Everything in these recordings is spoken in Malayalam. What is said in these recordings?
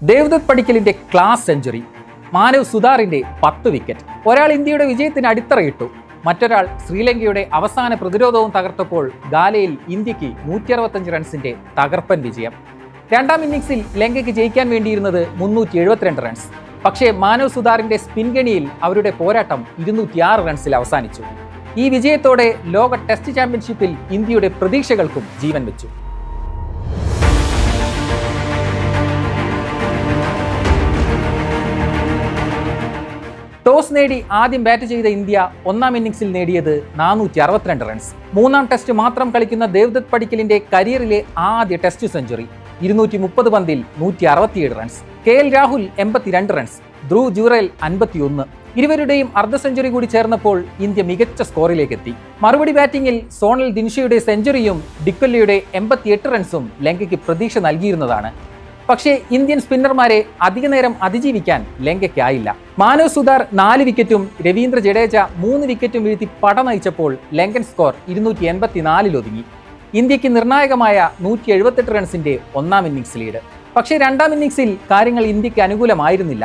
ദേവ്ദത്ത് പടിക്കലിന്റെ ക്ലാസ് സെഞ്ചുറി, മാനവ് സുതാറിന്റെ 10 വിക്കറ്റ്. ഒരാൾ ഇന്ത്യയുടെ വിജയത്തിന് അടിത്തറയിട്ടു, മറ്റൊരാൾ ശ്രീലങ്കയുടെ അവസാന പ്രതിരോധവും തകർത്തപ്പോൾ ഗാലയിൽ ഇന്ത്യക്ക് 165 റൺസിന്റെ തകർപ്പൻ വിജയം. രണ്ടാം ഇന്നിംഗ്സിൽ ലങ്കയ്ക്ക് ജയിക്കാൻ വേണ്ടിയിരുന്നത് 372 റൺസ്. പക്ഷേ മാനവ് സുതാറിന്റെ സ്പിൻ ഗണിയിൽ അവരുടെ പോരാട്ടം 206 റൺസിൽ അവസാനിച്ചു. ഈ വിജയത്തോടെ ലോക ടെസ്റ്റ് ചാമ്പ്യൻഷിപ്പിൽ ഇന്ത്യയുടെ പ്രതീക്ഷകൾക്കും ജീവൻ വെച്ചു. ടോസ് നേടി ആദ്യം ബാറ്റ് ചെയ്ത ഇന്ത്യ ഒന്നാം ഇന്നിംഗ്സിൽ നേടിയത് 462 റൺസ്. മൂന്നാം ടെസ്റ്റ് മാത്രം കളിക്കുന്ന ദേവ്ദത്ത് പടിക്കലിന്റെ കരിയറിലെ ആദ്യ ടെസ്റ്റ് സെഞ്ചുറി. 230 പന്തിൽ 167 runs. KL Rahul 82 runs, Dhruv Jurel 51. ഇരുവരുടെയും അർദ്ധ സെഞ്ചുറി കൂടി ചേർന്നപ്പോൾ ഇന്ത്യ മികച്ച സ്കോറിലേക്ക് എത്തി. മറുപടി ബാറ്റിംഗിൽ സോണൽ ദിൻഷയുടെ സെഞ്ചുറിയും ഡിക്കോല്ലയുടെ 88 റൺസും ലങ്കയ്ക്ക് പ്രതീക്ഷ നൽകിയിരുന്നതാണ്. പക്ഷേ ഇന്ത്യൻ സ്പിന്നർമാരെ അധിക നേരം അതിജീവിക്കാൻ ലങ്കയ്ക്കായില്ല. മാനവ് സുതാർ 4 വിക്കറ്റും രവീന്ദ്ര ജഡേജ 3 വിക്കറ്റും വീഴ്ത്തി പട നയിച്ചപ്പോൾ ലങ്കൻ സ്കോർ 284 ഒതുങ്ങി. ഇന്ത്യക്ക് നിർണായകമായ 178 റൺസിന്റെ ഒന്നാം ഇന്നിംഗ്സ് ലീഡ്. പക്ഷേ രണ്ടാം ഇന്നിംഗ്സിൽ കാര്യങ്ങൾ ഇന്ത്യക്ക് അനുകൂലമായിരുന്നില്ല.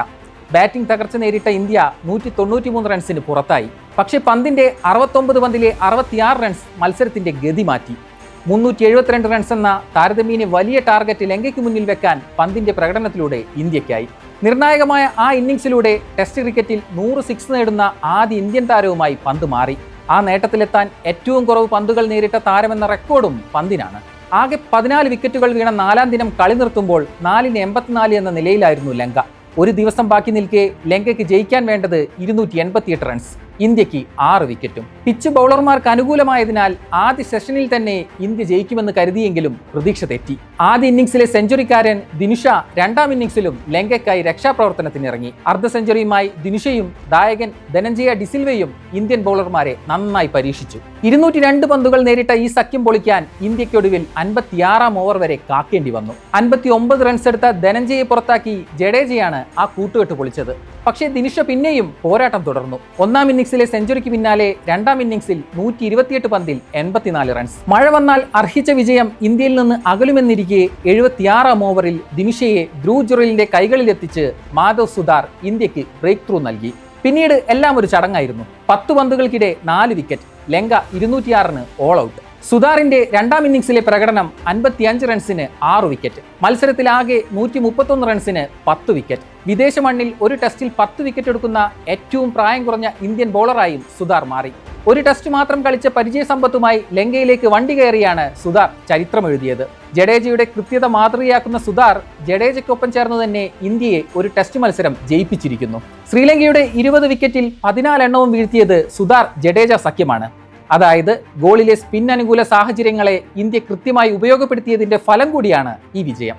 ബാറ്റിംഗ് തകർച്ച നേരിട്ട ഇന്ത്യ 193 റൺസിന് പുറത്തായി. പക്ഷേ പന്തിന്റെ 69 പന്തിലെ 66 റൺസ് മത്സരത്തിന്റെ ഗതി മാറ്റി. 372 റൺസ് എന്ന താരതമ്യേന വലിയ ടാർഗറ്റ് ലങ്കയ്ക്ക് മുന്നിൽ വെക്കാൻ പന്തിന്റെ പ്രകടനത്തിലൂടെ ഇന്ത്യക്കായി. നിർണായകമായ ആ ഇന്നിംഗ്സിലൂടെ ടെസ്റ്റ് ക്രിക്കറ്റിൽ 100 സിക്സ് നേടുന്ന ആദ്യ ഇന്ത്യൻ താരവുമായി പന്ത് മാറി. ആ നേട്ടത്തിലെത്താൻ ഏറ്റവും കുറവ് പന്തുകൾ നേരിട്ട താരമെന്ന റെക്കോർഡും പന്തിനാണ്. ആകെ 14 വിക്കറ്റുകൾ വീണ 4-ാം ദിനം കളി നിർത്തുമ്പോൾ 4-ന് 84 എന്ന നിലയിലായിരുന്നു ലങ്ക. ഒരു ദിവസം ബാക്കി നിൽക്കെ ലങ്കയ്ക്ക് ജയിക്കാൻ വേണ്ടത് 288 റൺസ്, ഇന്ത്യക്ക് 6 വിക്കറ്റും. പിച്ച് ബൗളർമാർക്ക് അനുകൂലമായതിനാൽ ആദ്യ സെഷനിൽ തന്നെ ഇന്ത്യ ജയിക്കുമെന്ന് കരുതിയെങ്കിലും പ്രതീക്ഷ തെറ്റി. ആദ്യ ഇന്നിംഗ്സിലെ സെഞ്ചുറിക്കാരൻ ദിനുഷ രണ്ടാം ഇന്നിംഗ്സിലും ലങ്കയ്ക്കായി രക്ഷാപ്രവർത്തനത്തിനിറങ്ങി. അർദ്ധ സെഞ്ചുറിയുമായി ദിനുഷയും നായകൻ ധനഞ്ജയ ഡിസിൽവയും ഇന്ത്യൻ ബൗളർമാരെ നന്നായി പരീക്ഷിച്ചു. 202 പന്തുകൾ നേരിട്ട ഈ സഖ്യം പൊളിക്കാൻ ഇന്ത്യക്കൊടുവിൽ 56-ാം ഓവർ വരെ കാക്കേണ്ടി വന്നു. 59 റൺസ് എടുത്ത ധനഞ്ജയെ പുറത്താക്കി ജഡേജയാണ് ആ കൂട്ടുകെട്ട് പൊളിച്ചത്. പക്ഷേ ദിനുഷ പിന്നെയും പോരാട്ടം തുടർന്നു. ഒന്നാം ഇന്നിംഗ്സിലെ സെഞ്ചുറിക്ക് പിന്നാലെ രണ്ടാം ഇന്നിംഗ്സിൽ 128 പന്തിൽ 84 റൺസ്. മഴ വന്നാൽ അർഹിച്ച വിജയം ഇന്ത്യയിൽ നിന്ന് അകലുമെന്നിരിക്കെ 76-ാം ഓവറിൽ ദിനുഷയെ ധ്രുവ് ജുറേലിന്റെ കൈകളിലെത്തിച്ച് മാധവ് സുതാർ ഇന്ത്യക്ക് ബ്രേക്ക് ത്രൂ നൽകി. പിന്നീട് എല്ലാം ഒരു ചടങ്ങായിരുന്നു. 10 പന്തുകൾക്കിടെ 4 വിക്കറ്റ്, ലങ്ക 206-ന് ഓൾ ഔട്ട്. സുതാറിന്റെ രണ്ടാം ഇന്നിംഗ്സിലെ പ്രകടനം 55 റൺസിന് 6 വിക്കറ്റ്. മത്സരത്തിലാകെ 131 റൺസിന് 10 വിക്കറ്റ്. വിദേശ മണ്ണിൽ ഒരു ടെസ്റ്റിൽ 10 വിക്കറ്റ് എടുക്കുന്ന ഏറ്റവും പ്രായം കുറഞ്ഞ ഇന്ത്യൻ ബോളറായും സുതാർ മാറി. ഒരു ടെസ്റ്റ് മാത്രം കളിച്ച പരിചയസമ്പത്തുമായി ലങ്കയിലേക്ക് വണ്ടി കയറിയാണ് സുതാർ ചരിത്രമെഴുതിയത്. ജഡേജയുടെ കൃത്യത മാതൃകയാക്കുന്ന സുതാർ ജഡേജയ്ക്കൊപ്പം ചേർന്ന് തന്നെ ഇന്ത്യയെ ഒരു ടെസ്റ്റ് മത്സരം ജയിപ്പിച്ചിരിക്കുന്നു. ശ്രീലങ്കയുടെ 20 വിക്കറ്റിൽ 14 എണ്ണവും വീഴ്ത്തിയത് സുതാർ ജഡേജ സഖ്യമാണ്. അതായത് ഗോളിലെ സ്പിൻ അനുകൂല സാഹചര്യങ്ങളെ ഇന്ത്യ കൃത്യമായി ഉപയോഗപ്പെടുത്തിയതിന്റെ ഫലം കൂടിയാണ് ഈ വിജയം.